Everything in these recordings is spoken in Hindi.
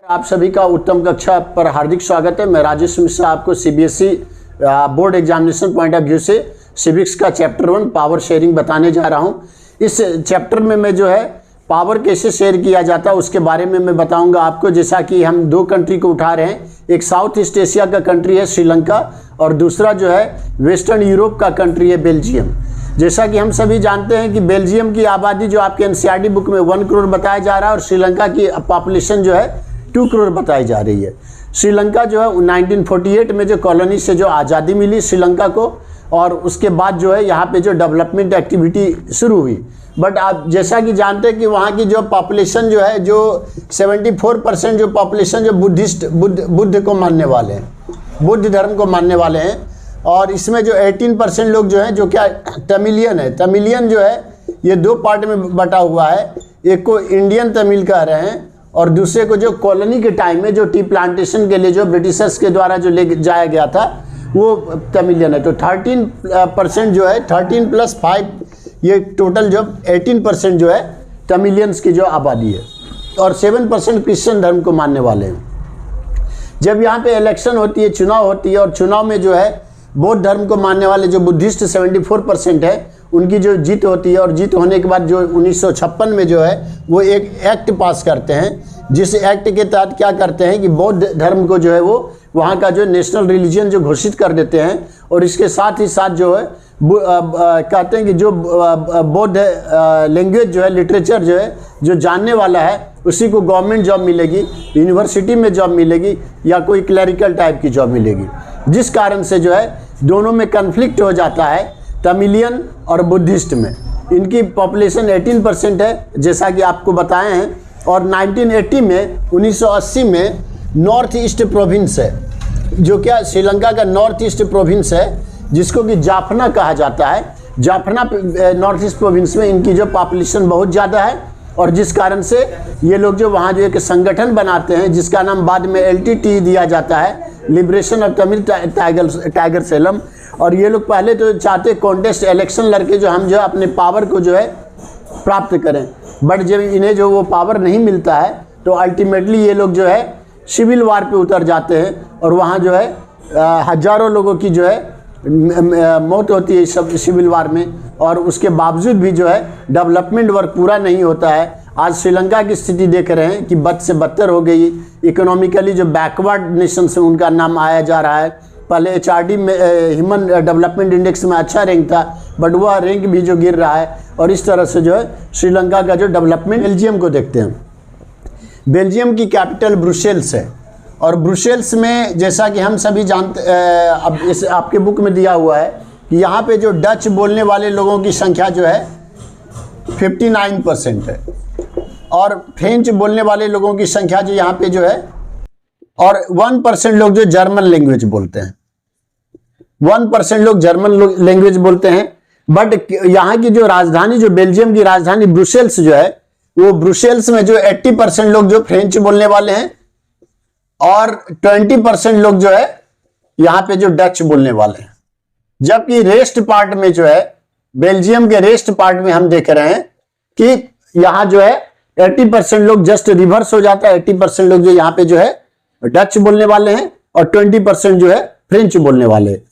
आप सभी का उत्तम कक्षा पर हार्दिक स्वागत है। मैं राजेश मिश्रा आपको CBSE board examination point of view से सिविक्स का चैप्टर 1 पावर शेयरिंग बताने जा रहा हूं। इस चैप्टर में मैं जो है पावर कैसे शेयर किया जाता है उसके बारे में मैं बताऊंगा आपको। जैसा कि हम दो कंट्री को उठा रहे हैं, एक साउथ ईस्ट एशिया का कंट्री है श्रीलंका और दूसरा जो है वेस्टर्न यूरोप का कंट्री है बेल्जियम। जैसा कि हम सभी जानते हैं कि बेल्जियम की आबादी जो आपके एनसीईआरटी बुक में 1 करोड़ बताया जा रहा है और श्रीलंका की पॉपुलेशन जो है 2 करोड़ बताई जा रही है। श्रीलंका जो है 1948 में जो कॉलोनी से जो आज़ादी मिली श्रीलंका को, और उसके बाद जो है यहाँ पे जो डेवलपमेंट एक्टिविटी शुरू हुई। बट आप जैसा कि जानते हैं कि वहाँ की जो पॉपुलेशन जो है जो 74% जो पॉपुलेशन जो बुद्ध को मानने वाले हैं, बुद्ध धर्म को मानने वाले हैं। और इसमें जो 18% लोग जो हैं जो क्या तमिलियन है। तमिलियन जो है ये 2 पार्ट में बटा हुआ है, एक को इंडियन तमिल कह रहे हैं और दूसरे को जो कॉलोनी के टाइम में जो टी प्लांटेशन के लिए जो ब्रिटिशर्स के द्वारा जो ले जाया गया था वो तमिलियन है। तो 13% जो है 13 + 5 ये टोटल जो 18% जो है तमिलियंस की जो आबादी है और 7% क्रिश्चियन धर्म को मानने वाले हैं। जब यहाँ पे इलेक्शन होती है, चुनाव होती है और चुनाव में जो है बौद्ध धर्म को मानने वाले जो बुद्धिस्ट 74% है उनकी जो जीत होती है और जीत होने के बाद जो 1956 में जो है वो एक एक्ट पास करते हैं, जिस एक्ट के तहत क्या करते हैं कि बौद्ध धर्म को जो है वो वहाँ का जो नेशनल रिलीजन जो घोषित कर देते हैं। और इसके साथ ही साथ जो है कहते हैं कि जो बौद्ध लैंग्वेज जो है, लिटरेचर जो है जो जानने वाला है उसी को गवर्नमेंट जॉब मिलेगी, यूनिवर्सिटी में जॉब मिलेगी या कोई क्लरिकल टाइप की जॉब मिलेगी। जिस कारण से जो है दोनों में कन्फ्लिक्ट हो जाता है तमिलियन और बुद्धिस्ट में। इनकी पॉपुलेशन 18% है जैसा कि आपको बताए हैं। और 1980 में 1980 में नॉर्थ ईस्ट प्रोविंस है जो क्या श्रीलंका का नॉर्थ ईस्ट प्रोविंस है जिसको कि जाफना कहा जाता है। जाफना नॉर्थ ईस्ट प्रोविंस में इनकी जो पॉपुलेशन बहुत ज़्यादा है और जिस कारण से ये लोग जो वहाँ जो एक संगठन बनाते हैं जिसका नाम बाद में LTT दिया जाता है, liberation of Tamil tiger Salem. और ये लोग पहले तो चाहते कॉन्टेस्ट इलेक्शन लड़के जो हम जो अपने पावर को जो है प्राप्त करें, बट जब इन्हें जो वो पावर नहीं मिलता है तो अल्टीमेटली ये लोग जो है सिविल वार पे उतर जाते हैं और वहाँ जो है हजारों लोगों की जो है मौत होती है सब सिविल वार में। और उसके बावजूद भी जो है डेवलपमेंट वर्क पूरा नहीं होता है। आज श्रीलंका की स्थिति देख रहे हैं कि बद से बदतर हो गई। इकोनॉमिकली जो बैकवर्ड नेशन से उनका नाम आया जा रहा है। पहले HRD में ह्यूमन डेवलपमेंट इंडेक्स में अच्छा रैंक था बट वह रैंक भी जो गिर रहा है। और इस तरह से जो है श्रीलंका का जो डेवलपमेंट। बेल्जियम को देखते हैं। बेल्जियम की कैपिटल ब्रुसेल्स है और ब्रुसेल्स में जैसा कि हम सभी जानते अब इस आपके बुक में दिया हुआ है कि यहाँ पे जो डच बोलने वाले लोगों की संख्या जो है 59% है और फ्रेंच बोलने वाले लोगों की संख्या जो यहाँ पे जो है, और 1% लोग जो जर्मन लैंग्वेज बोलते हैं। 1% लोग जर्मन लैंग्वेज बोलते हैं। बट यहाँ की जो राजधानी जो बेल्जियम की राजधानी ब्रुसेल्स जो है वो ब्रुसेल्स में जो 80% लोग जो फ्रेंच बोलने वाले हैं और 20% लोग जो है यहाँ पे जो डच बोलने वाले हैं। जबकि रेस्ट पार्ट में जो है बेल्जियम के रेस्ट पार्ट में हम देख रहे हैं कि यहाँ जो है 80% लोग जस्ट रिवर्स हो जाता है। 80% लोग जो यहाँ पे जो है डच बोलने वाले हैं और 20% जो है फ्रेंच बोलने वाले हैं।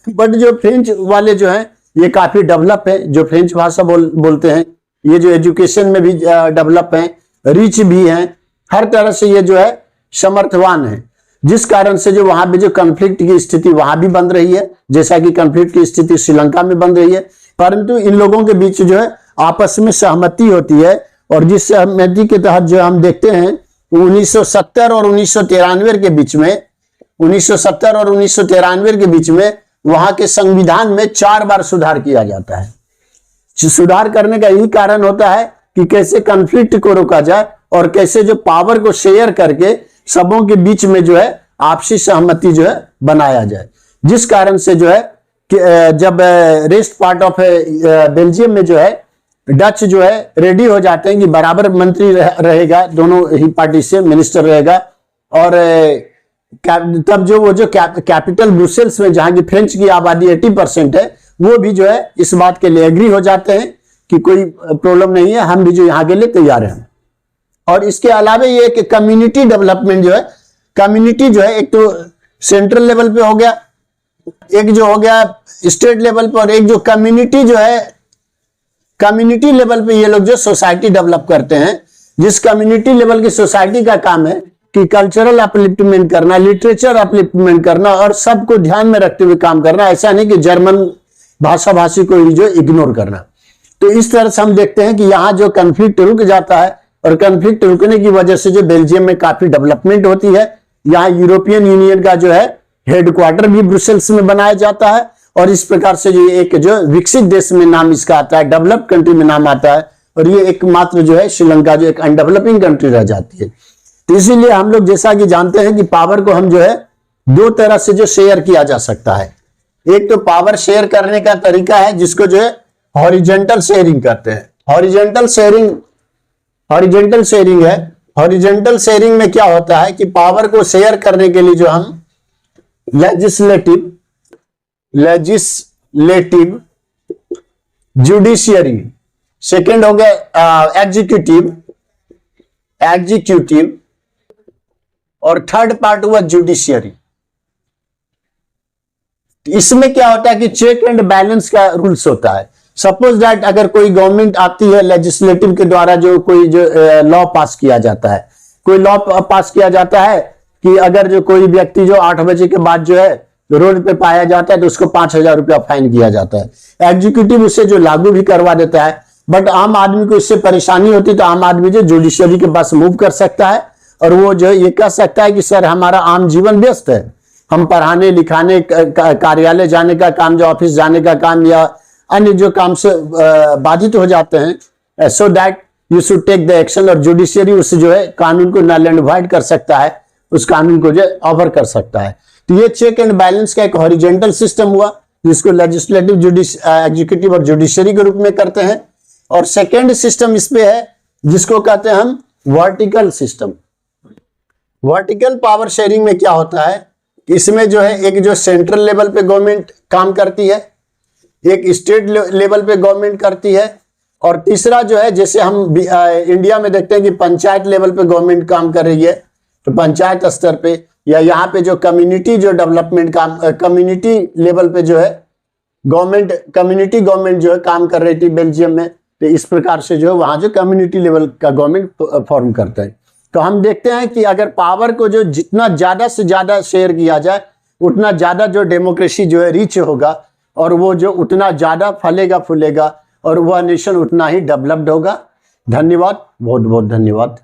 बट जो फ्रेंच वाले जो हैं ये काफी डेवलप है, जो फ्रेंच भाषा बोलते हैं। ये जो एजुकेशन में भी डेवलप हैं, रिच भी हैं, हर तरह से ये जो है समर्थवान है। जिस कारण से जो वहां पे जो कॉन्फ्लिक्ट की स्थिति वहां भी बन रही है, जैसा कि कॉन्फ्लिक्ट की स्थिति श्रीलंका में बन रही है। परंतु इन लोगों के बीच जो है आपस में सहमति होती है और जिस सहमति के तहत जो हम देखते हैं 1970 और 1993 के बीच में 1970 और 1993 के बीच में वहां के संविधान में 4 बार सुधार किया जाता है। सुधार करने का यही कारण होता है कि कैसे कॉन्फ्लिक्ट को रोका जाए और कैसे जो पावर को शेयर करके सबों के बीच में जो है आपसी सहमति जो है बनाया जाए। जिस कारण से जो है कि जब रेस्ट पार्ट ऑफ बेल्जियम में जो है डच जो है रेडी हो जाते हैं कि बराबर मंत्री रहेगा, दोनों ही पार्टी से मिनिस्टर रहेगा। और तब जो वो जो कैपिटल ब्रुसेल्स में जहां की फ्रेंच की आबादी 80% है वो भी जो है इस बात के लिए एग्री हो जाते हैं कि कोई प्रॉब्लम नहीं है, हम भी जो यहाँ के लिए तैयार हैं। और इसके अलावा ये एक कम्युनिटी डेवलपमेंट जो है, कम्युनिटी जो है एक तो सेंट्रल लेवल पे हो गया, एक जो हो गया स्टेट लेवल पे, और एक जो कम्युनिटी जो है, कम्युनिटी लेवल पे ये लोग जो सोसाइटी डेवलप करते हैं, जिस कम्युनिटी लेवल की सोसाइटी का काम है कि कल्चरल अपलिफ्टमेंट करना, लिटरेचर अपलिफ्टमेंट करना और सबको ध्यान में रखते हुए काम करना। ऐसा नहीं कि जर्मन भाषा भाषी को ही जो इग्नोर करना। तो इस तरह से हम देखते हैं कि यहाँ जो कन्फ्लिक्ट रुक जाता है, और कन्फ्लिक्ट रुकने की वजह से जो बेल्जियम में काफी डेवलपमेंट होती है। यहाँ यूरोपियन यूनियन का जो है हेडक्वार्टर भी ब्रुसेल्स में बनाया जाता है, और इस प्रकार से जो एक जो विकसित देश में नाम इसका आता है, डेवलप्ड कंट्री में नाम आता है, और ये एकमात्र जो है श्रीलंका जो एक अनडेवलपिंग कंट्री रह जाती है। तो इसीलिए हम लोग जैसा कि जानते हैं कि पावर को हम जो है दो तरह से जो शेयर किया जा सकता है। एक तो पावर शेयर करने का तरीका है जिसको जो है हॉरिजेंटल शेयरिंग करते हैं। हॉरिजेंटल शेयरिंग है। हॉरिजेंटल शेयरिंग में क्या होता है कि पावर को शेयर करने के लिए जो हम लेजिस्लेटिव, जुडिशियरी, सेकेंड हो गया एग्जीक्यूटिव, और थर्ड पार्ट हुआ जुडिशियरी। इसमें क्या होता है कि चेक एंड बैलेंस का रूल्स होता है। सपोज दैट अगर कोई गवर्नमेंट आती है, लेजिस्लेटिव के द्वारा जो कोई जो लॉ पास किया जाता है, कोई लॉ पास किया जाता है कि अगर जो कोई व्यक्ति जो 8 बजे के बाद जो है रोड पे पाया जाता है तो उसको 5,000 रुपया फाइन किया जाता है। एग्जीक्यूटिव उससे जो लागू भी करवा देता है, बट आम आदमी को इससे परेशानी होती है तो आम आदमी जो जुडिशियरी के पास मूव कर सकता है, और वो जो ये कह सकता है कि सर हमारा आम जीवन व्यस्त है, हम पढ़ाने लिखाने, कार्यालय जाने का काम, जो ऑफिस जाने का काम या अन्य जो काम से बाधित हो जाते हैं, so that you should take the action. और जुडिशियरी उससे जो है कानून को नल एंड वॉइड कर सकता है, उस कानून को जो ओवर कर सकता है। तो ये चेक एंड बैलेंस का एक हॉरिजेंटल सिस्टम हुआ जिसको लेजिस्लेटिव, एग्जीक्यूटिव और जुडिशियरी के रूप में करते हैं। और सेकेंड सिस्टम इस पे है जिसको कहते हैं हम vertical system. Vertical power sharing में क्या होता है, इसमें जो है एक जो सेंट्रल लेवल पे गवर्नमेंट काम करती है, एक स्टेट लेवल पे गवर्नमेंट करती है, और तीसरा जो है जैसे हम इंडिया में देखते हैं कि पंचायत लेवल पे गवर्नमेंट काम कर रही है, तो पंचायत स्तर पे, या यहाँ पे जो कम्युनिटी जो डेवलपमेंट काम, कम्युनिटी लेवल पे जो है गवर्नमेंट, कम्युनिटी गवर्नमेंट जो है काम कर रही थी बेल्जियम में। तो इस प्रकार से जो है वहां जो कम्युनिटी लेवल का गवर्नमेंट फॉर्म करता है। तो हम देखते हैं कि अगर पावर को जो जितना ज्यादा से ज्यादा शेयर किया जाए उतना ज्यादा जो डेमोक्रेसी जो है रीच होगा, और वो जो उतना ज्यादा फलेगा फूलेगा, और वह नेशन उतना ही डेवलप्ड होगा। धन्यवाद, बहुत बहुत धन्यवाद।